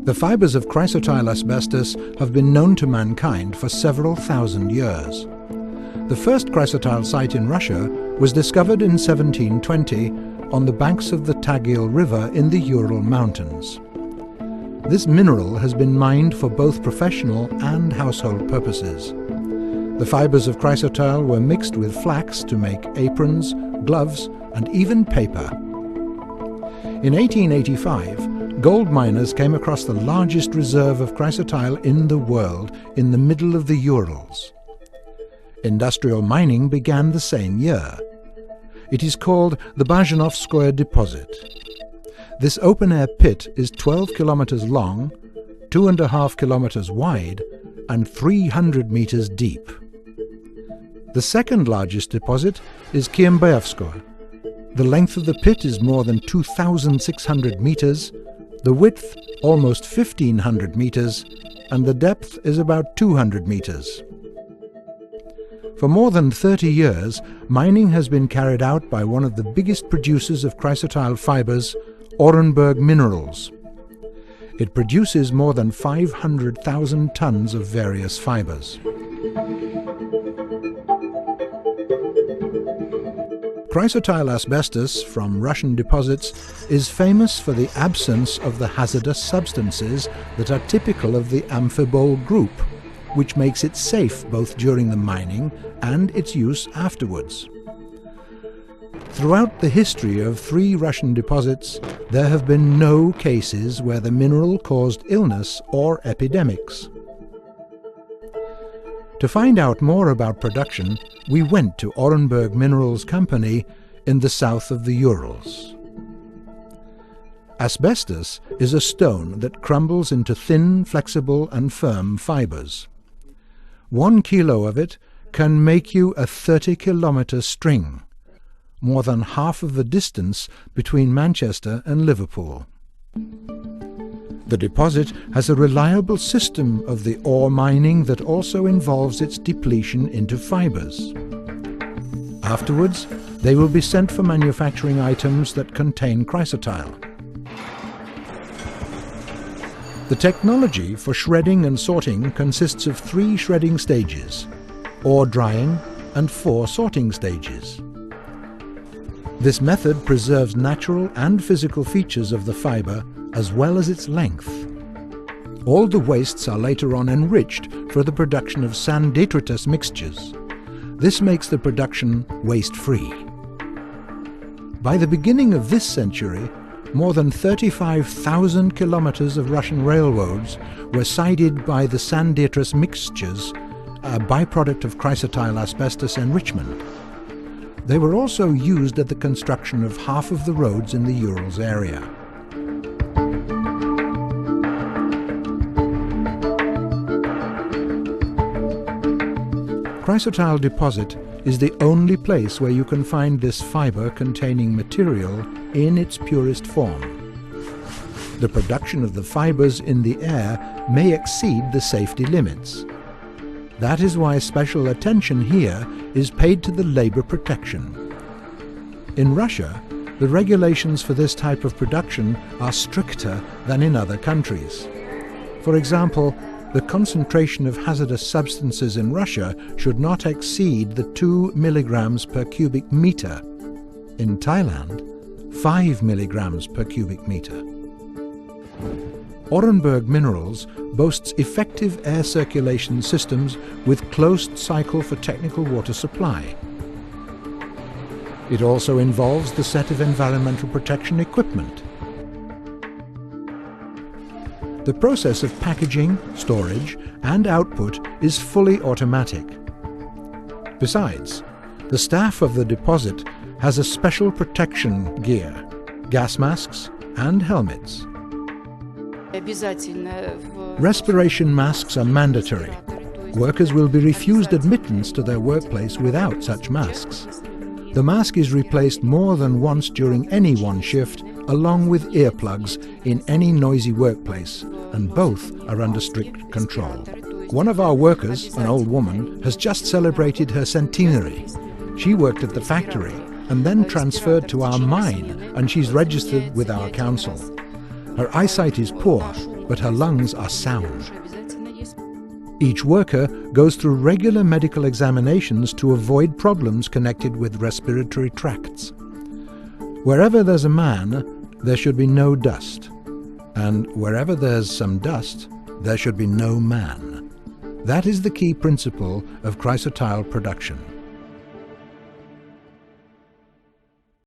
The fibers of Chrysotile asbestos have been known to mankind for several thousand years. The first chrysotile site in Russia was discovered in 1720 on the banks of the Tagil River in the Ural Mountains. This mineral has been mined for both professional and household purposes. The fibers of chrysotile were mixed with flax to make aprons, gloves, and even paper. In 1885, gold miners came across the largest reserve of chrysotile in the world in the middle of the Urals. Industrial mining began the same year. It is called the Bazhanovskoye deposit. This open-air pit is 12 kilometers long, 2.5 kilometers wide, and 300 meters deep. The second largest deposit is Kiembayevskoye. The length of the pit is more than 2,600 meters, the width almost 1,500 meters, and the depth is about 200 meters. For more than 30 years, mining has been carried out by one of the biggest producers of chrysotile fibers, Orenburg Minerals. It produces more than 500,000 tons of various fibers. Chrysotile asbestos from Russian deposits is famous for the absence of the hazardous substances that are typical of the amphibole group, which makes it safe both during the mining and its use afterwards. Throughout the history of 3 Russian deposits, there have been no cases where the mineral caused illness or epidemics. To find out more about production, we went to Orenburg Minerals Company in the south of the Urals. Asbestos is a stone that crumbles into thin, flexible and firm fibers. 1 kilo of it can make you a 30-kilometer string, more than half of the distance between Manchester and Liverpool. The deposit has a reliable system of the ore mining that also involves its depletion into fibers. Afterwards, they will be sent for manufacturing items that contain chrysotile. The technology for shredding and sorting consists of 3 shredding stages, ore drying, and 4 sorting stages. This method preserves natural and physical features of the fiber as well as its length. All the wastes are later on enriched for the production of sand detritus mixtures. This makes the production waste-free. By the beginning of this century, more than 35,000 kilometers of Russian railroads were sided by the sand detritus mixtures, a byproduct of chrysotile asbestos enrichment. They were also used at the construction of half of the roads in the Urals area. Chrysotile deposit is the only place where you can find this fiber containing material in its purest form. The production of the fibers in the air may exceed the safety limits. That is why special attention here is paid to the labor protection. In Russia, the regulations for this type of production are stricter than in other countries. For example, the concentration of hazardous substances in Russia should not exceed the 2 milligrams per cubic meter. In Thailand, 5 milligrams per cubic meter. Orenburg Minerals boasts effective air circulation systems with closed cycle for technical water supply. It also involves the set of environmental protection equipment. The process of packaging, storage, and output is fully automatic. Besides, the staff of the deposit has a special protection gear, gas masks, and helmets. Respiration masks are mandatory. Workers will be refused admittance to their workplace without such masks. The mask is replaced more than once during any one shift, along with earplugs in any noisy workplace, and both are under strict control. One of our workers, an old woman, has just celebrated her centenary. She worked at the factory and then transferred to our mine, and she's registered with our council. Her eyesight is poor, but her lungs are sound. Each worker goes through regular medical examinations to avoid problems connected with respiratory tracts. Wherever there's a man, there should be no dust. And wherever there's some dust, there should be no man. That is the key principle of chrysotile production.